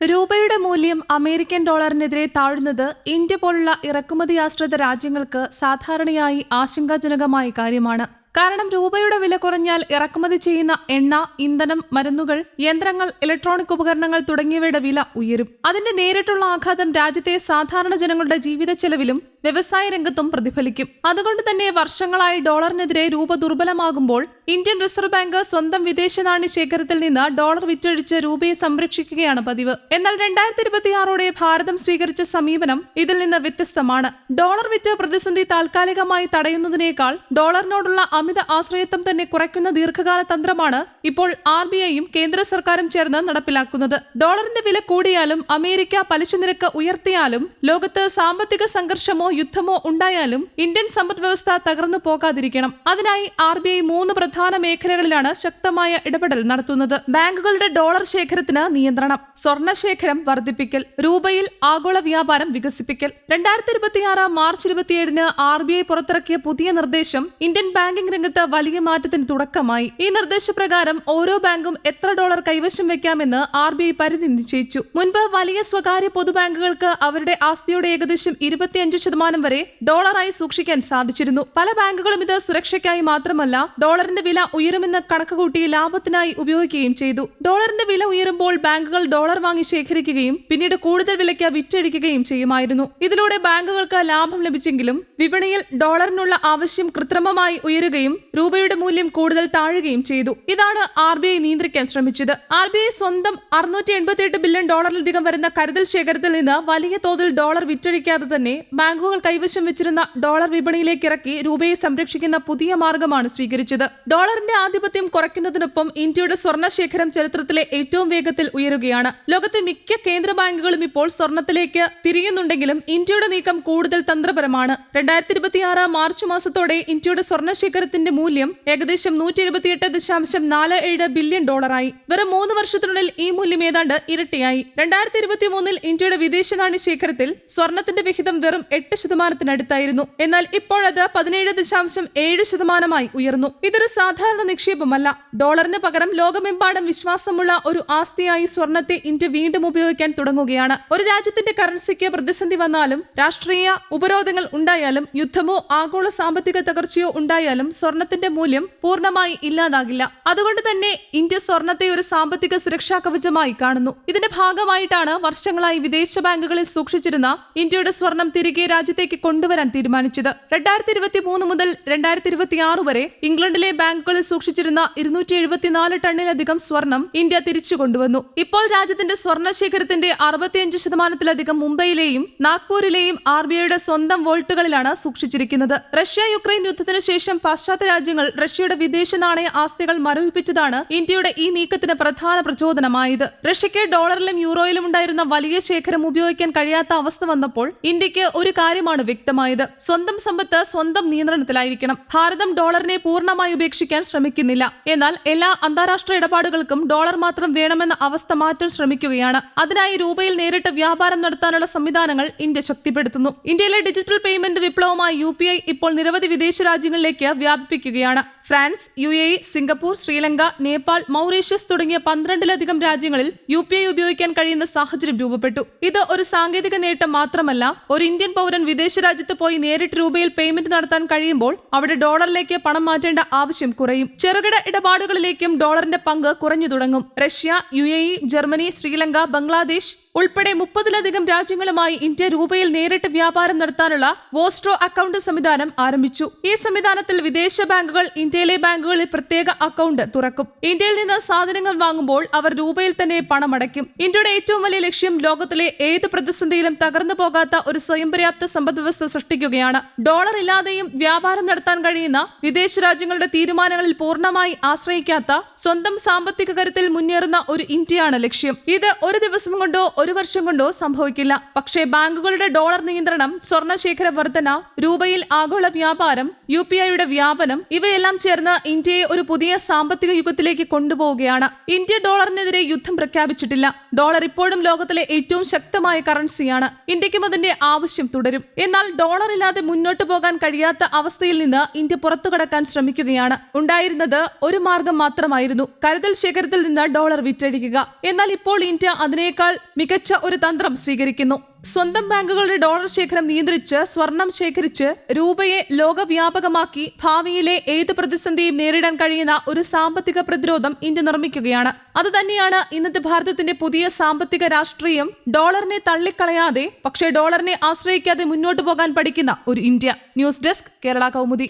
രൂപയുടെ മൂല്യം American ഡോളറിനെതിരെ താഴുന്നത് India പോലുള്ള ഇറക്കുമതി ആശ്രിത രാജ്യങ്ങൾക്ക് സാധാരണയായി ആശങ്കാജനകമായ കാര്യമാണ്. കാരണം രൂപയുടെ വില കുറഞ്ഞാൽ ഇറക്കുമതി ചെയ്യുന്ന എണ്ണ, ഇന്ധനം, മരുന്നുകൾ, യന്ത്രങ്ങൾ, ഇലക്ട്രോണിക് ഉപകരണങ്ങൾ തുടങ്ങിയവയുടെ വില ഉയരും. അതിന്റെ നേരിട്ടുള്ള ആഘാതം രാജ്യത്തെ സാധാരണ ജനങ്ങളുടെ ജീവിത ചെലവിലും വ്യവസായ രംഗത്തും പ്രതിഫലിക്കും. അതുകൊണ്ട് തന്നെ വർഷങ്ങളായി ഡോളറിനെതിരെ രൂപ ദുർബലമാകുമ്പോൾ ഇന്ത്യൻ റിസർവ് ബാങ്ക് സ്വന്തം വിദേശ നാണ്യ ശേഖരത്തിൽ നിന്ന് ഡോളർ വിറ്റഴിച്ച് രൂപയെ സംരക്ഷിക്കുകയാണ് പതിവ്. എന്നാൽ 2026 ഭാരതം സ്വീകരിച്ച സമീപനം ഇതിൽ നിന്ന് വ്യത്യസ്തമാണ്. ഡോളർ വിറ്റ് പ്രതിസന്ധി താൽക്കാലികമായി തടയുന്നതിനേക്കാൾ ഡോളറിനോടുള്ള അമിത ആശ്രയത്വം തന്നെ കുറയ്ക്കുന്ന ദീർഘകാല തന്ത്രമാണ് ഇപ്പോൾ RBIയും കേന്ദ്ര സർക്കാരും ചേർന്ന് നടപ്പിലാക്കുന്നത്. ഡോളറിന്റെ വില കൂടിയാലും അമേരിക്ക പലിശ നിരക്ക് ഉയർത്തിയാലും ലോകത്ത് സാമ്പത്തിക സംഘർഷമോ യുദ്ധമോ ഉണ്ടായാലും ഇന്ത്യൻ സമ്പദ് വ്യവസ്ഥ തകർന്നു പോകാതിരിക്കണം. അതിനായി RBI 3 പ്രധാന മേഖലകളിലാണ് ശക്തമായ ഇടപെടൽ നടത്തുന്നത്. ബാങ്കുകളുടെ ഡോളർ ശേഖരത്തിന് നിയന്ത്രണം, സ്വർണ്ണ ശേഖരം വർദ്ധിപ്പിക്കൽ, രൂപയിൽ ആഗോള വ്യാപാരം വികസിപ്പിക്കൽ. 2026 മാർച്ച് 27 RBI പുറത്തിറക്കിയ പുതിയ നിർദ്ദേശം ഇന്ത്യൻ ബാങ്കിംഗ് രംഗത്ത് വലിയ മാറ്റത്തിന് തുടക്കമായി. ഈ നിർദ്ദേശപ്രകാരം ഓരോ ബാങ്കും എത്ര ഡോളർ കൈവശം വെക്കാമെന്ന് RBI പരിധി നിശ്ചയിച്ചു. മുൻപ് വലിയ സ്വകാര്യ പൊതുബാങ്കുകൾക്ക് അവരുടെ ആസ്തിയുടെ ഏകദേശം 25% വരെ ഡോളറായി സൂക്ഷിക്കാൻ സാധിച്ചിരുന്നു. പല ബാങ്കുകളും ഇത് സുരക്ഷയ്ക്കായി മാത്രമല്ല ഡോളറിന്റെ വില ഉയരുമെന്ന് കണക്കുകൂട്ടി ലാഭത്തിനായി ഉപയോഗിക്കുകയും ചെയ്തു. ഡോളറിന്റെ വില ഉയരുമ്പോൾ ബാങ്കുകൾ ഡോളർ വാങ്ങി ശേഖരിക്കുകയും പിന്നീട് കൂടുതൽ വിലയ്ക്ക് വിറ്റഴിക്കുകയും ചെയ്യുമായിരുന്നു. ഇതിലൂടെ ബാങ്കുകൾക്ക് ലാഭം ലഭിച്ചെങ്കിലും വിപണിയിൽ ഡോളറിനുള്ള ആവശ്യം കൃത്രിമമായി ഉയരുകയും രൂപയുടെ മൂല്യം കൂടുതൽ താഴുകയും ചെയ്തു. ഇതാണ് RBI നിയന്ത്രിക്കാൻ ശ്രമിച്ചത്. RBI സ്വന്തം 688 ബില്യൺ ഡോളറിലധികം വരുന്ന കരുതൽ ശേഖരത്തിൽ നിന്ന് വലിയ തോതിൽ ഡോളർ വിറ്റഴിക്കാതെ തന്നെ ബാങ്കുകൾ കൈവശം വെച്ചിരുന്ന ഡോളർ വിപണിയിലേക്ക് ഇറക്കി രൂപയെ സംരക്ഷിക്കുന്ന പുതിയ മാർഗമാണ് സ്വീകരിച്ചത്. ഡോളറിന്റെ ആധിപത്യം കുറയ്ക്കുന്നതിനൊപ്പം ഇന്ത്യയുടെ സ്വർണ്ണ ശേഖരം ചരിത്രത്തിലെ ഏറ്റവും വേഗത്തിൽ ഉയരുകയാണ്. ലോകത്തെ മിക്ക കേന്ദ്ര ബാങ്കുകളും ഇപ്പോൾ സ്വർണ്ണത്തിലേക്ക് തിരിയുന്നുണ്ടെങ്കിലും ഇന്ത്യയുടെ നീക്കം കൂടുതൽ തന്ത്രപരമാണ്. 2026 മാർച്ച് മാസത്തോടെ ഇന്ത്യയുടെ സ്വർണ്ണ ശേഖരത്തിന്റെ മൂല്യം ഏകദേശം 128.47 ബില്യൺ ഡോളറായി. വെറും 3 വർഷത്തിനുള്ളിൽ ഈ മൂല്യം ഏതാണ്ട് ഇരട്ടിയായി. 2023 ഇന്ത്യയുടെ വിദേശ നാണ്യ ശേഖരത്തിൽ സ്വർണ്ണത്തിന്റെ വിഹിതം വെറും 8% എന്നാൽ ഇപ്പോഴത് 17.7% ഉയർന്നു. ഇതൊരു സാധാരണ നിക്ഷേപമല്ല. ഡോളറിന് പകരം ലോകമെമ്പാടും വിശ്വാസമുള്ള ഒരു ആസ്തിയായി സ്വർണ്ണത്തെ ഇന്ത്യ വീണ്ടും ഉപയോഗിക്കാൻ തുടങ്ങുകയാണ്. ഒരു രാജ്യത്തിന്റെ കറൻസിക്ക് പ്രതിസന്ധി വന്നാലും, രാഷ്ട്രീയ ഉപരോധങ്ങൾ ഉണ്ടായാലും, യുദ്ധമോ ആഗോള സാമ്പത്തിക തകർച്ചയോ ഉണ്ടായാലും സ്വർണ്ണത്തിന്റെ മൂല്യം പൂർണ്ണമായി ഇല്ലാതാകില്ല. അതുകൊണ്ട് തന്നെ ഇന്ത്യ സ്വർണ്ണത്തെ ഒരു സാമ്പത്തിക സുരക്ഷാ കവചമായി കാണുന്നു. ഇതിന്റെ ഭാഗമായിട്ടാണ് വർഷങ്ങളായി വിദേശ ബാങ്കുകളിൽ സൂക്ഷിച്ചിരുന്ന ഇന്ത്യയുടെ സ്വർണം തിരികെ രാജ്യത്തേക്ക് കൊണ്ടുവരാൻ തീരുമാനിച്ചത്. 2023 മുതൽ 2026 വരെ ഇംഗ്ലണ്ടിലെ ബാങ്കുകളിൽ സൂക്ഷിച്ചിരുന്ന 274 ടണ്ണിലധികം സ്വർണം ഇന്ത്യ തിരിച്ചു കൊണ്ടുവന്നു. ഇപ്പോൾ രാജ്യത്തിന്റെ സ്വർണ്ണ ശേഖരത്തിന്റെ 65%-ലധികം മുംബൈയിലെയും നാഗ്പൂരിലെയും RBIയുടെ സ്വന്തം വോൾട്ടുകളിലാണ് സൂക്ഷിച്ചിരിക്കുന്നത്. റഷ്യ-യുക്രൈൻ യുദ്ധത്തിനു ശേഷം പാശ്ചാത്യ രാജ്യങ്ങൾ റഷ്യയുടെ വിദേശ നാണയ ആസ്തികൾ മരവിപ്പിച്ചതാണ് ഇന്ത്യയുടെ ഈ നീക്കത്തിന് പ്രധാന പ്രചോദനമായത്. റഷ്യയ്ക്ക് ഡോളറിലും യൂറോയിലും ഉണ്ടായിരുന്ന വലിയ ശേഖരം ഉപയോഗിക്കാൻ കഴിയാത്ത അവസ്ഥ വന്നപ്പോൾ ഇന്ത്യക്ക് ഒരു കാര്യമാണ് വ്യക്തമായത്: സ്വന്തം സമ്പത്ത് സ്വന്തം നിയന്ത്രണത്തിലായിരിക്കണം. ഭാരതം ഡോളറിനെ പൂർണ്ണമായി ഉപേക്ഷിക്കാൻ ശ്രമിക്കുന്നില്ല. എന്നാൽ എല്ലാ അന്താരാഷ്ട്ര ഇടപാടുകൾക്കും ഡോളർ മാത്രം വേണമെന്ന അവസ്ഥ മാറ്റാൻ ശ്രമിക്കുകയാണ്. അതിനായി രൂപയിൽ നേരിട്ട് വ്യാപാരം നടത്താനുള്ള സംവിധാനങ്ങൾ ഇന്ത്യ ശക്തിപ്പെടുത്തുന്നു. ഇന്ത്യയിലെ ഡിജിറ്റൽ പേയ്മെന്റ് വിപ്ലവമായി UPI ഇപ്പോൾ നിരവധി വിദേശ രാജ്യങ്ങളിലേക്ക് വ്യാപിപ്പിക്കുകയാണ്. France, UAE, Singapore, Sri Lanka, Nepal, Mauritius തുടങ്ങിയ 12-ലധികം രാജ്യങ്ങളിൽ UPI ഉപയോഗിക്കാൻ കഴിയുന്ന സാഹചര്യം രൂപപ്പെട്ടു. ഇത് ഒരു സാങ്കേതിക നേട്ടം മാത്രമല്ല. ഒരു ഇന്ത്യൻ പൗരൻ വിദേശ രാജ്യത്ത് പോയി നേരിട്ട് രൂപയിൽ പേയ്മെന്റ് നടത്താൻ കഴിയുമ്പോൾ അവിടെ ഡോളറിലേക്ക് പണം മാറ്റേണ്ട ആവശ്യം കുറയും. ചെറുകിട ഇടപാടുകളിലേക്കും ഡോളറിന്റെ പങ്ക് കുറഞ്ഞു തുടങ്ങും. Russia, UAE, Germany, Sri Lanka, Bangladesh ഉൾപ്പെടെ 30-ലധികം രാജ്യങ്ങളുമായി ഇന്ത്യ രൂപയിൽ നേരിട്ട് വ്യാപാരം നടത്താനുള്ള വോസ്ട്രോ അക്കൗണ്ട് സംവിധാനം ആരംഭിച്ചു. ഈ സംവിധാനത്തിൽ വിദേശ ബാങ്കുകൾ ഇന്ത്യയിലെ ബാങ്കുകളിൽ പ്രത്യേക അക്കൗണ്ട് തുറക്കും. ഇന്ത്യയിൽ നിന്ന് സാധനങ്ങൾ വാങ്ങുമ്പോൾ അവർ രൂപയിൽ തന്നെ പണമടയ്ക്കും. ഇന്ത്യയുടെ ഏറ്റവും വലിയ ലക്ഷ്യം ലോകത്തിലെ ഏത് പ്രതിസന്ധിയിലും തകർന്നു പോകാത്ത ഒരു സ്വയം പര്യാപ്ത സമ്പദ് വ്യവസ്ഥ സൃഷ്ടിക്കുകയാണ്. ഡോളർ ഇല്ലാതെയും വ്യാപാരം നടത്താൻ കഴിയുന്ന, വിദേശ രാജ്യങ്ങളുടെ തീരുമാനങ്ങളിൽ പൂർണ്ണമായി ആശ്രയിക്കാത്ത, സ്വന്തം സാമ്പത്തിക കരുത്തിൽ മുന്നേറുന്ന ഒരു ഇന്ത്യയാണ് ലക്ഷ്യം. ഇത് ഒരു ദിവസം കൊണ്ടോ ഒരു വർഷം കൊണ്ടോ സംഭവിക്കില്ല. പക്ഷേ ബാങ്കുകളുടെ ഡോളർ നിയന്ത്രണം, സ്വർണ്ണ ശേഖര വർധന, രൂപയിൽ ആഗോള വ്യാപാരം, UPIയുടെ വ്യാപനം ഇവയെല്ലാം ചേർന്ന് ഇന്ത്യയെ ഒരു പുതിയ സാമ്പത്തിക യുഗത്തിലേക്ക് കൊണ്ടുപോവുകയാണ്. ഇന്ത്യ ഡോളറിനെതിരെ യുദ്ധം പ്രഖ്യാപിച്ചിട്ടില്ല. ഡോളർ ഇപ്പോഴും ലോകത്തിലെ ഏറ്റവും ശക്തമായ കറൻസിയാണ്. ഇന്ത്യക്കും അതിന്റെ ആവശ്യം തുടരും. എന്നാൽ ഡോളർ ഇല്ലാതെ മുന്നോട്ട് പോകാൻ കഴിയാത്ത അവസ്ഥയിൽ നിന്ന് ഇന്ത്യ പുറത്തുകടക്കാൻ ശ്രമിക്കുകയാണ്. ഉണ്ടായിരുന്നത് ഒരു മാർഗം മാത്രമായിരുന്നു, കരുതൽ ശേഖരത്തിൽ നിന്ന് ഡോളർ വിറ്റഴിക്കുക. എന്നാൽ ഇപ്പോൾ ഇന്ത്യ അതിനേക്കാൾ മികച്ച ഒരു തന്ത്രം സ്വീകരിക്കുന്നു. സ്വന്തം ബാങ്കുകളുടെ ഡോളർ ശേഖരം നിയന്ത്രിച്ച് സ്വർണം ശേഖരിച്ച് രൂപയെ ലോകവ്യാപകമാക്കി ഭാവിയിലെ ഏത് പ്രതിസന്ധിയും നേരിടാൻ കഴിയുന്ന ഒരു സാമ്പത്തിക പ്രതിരോധം ഇന്ത്യ നിർമ്മിക്കുകയാണ്. അതുതന്നെയാണ് ഇന്നത്തെ ഭാരതത്തിന്റെ പുതിയ സാമ്പത്തിക രാഷ്ട്രീയം. ഡോളറിനെ തള്ളിക്കളയാതെ, പക്ഷേ ഡോളറിനെ ആശ്രയിക്കാതെ മുന്നോട്ട് പോകാൻ പഠിക്കുന്ന ഒരു India. News desk, Kerala Kaumudi.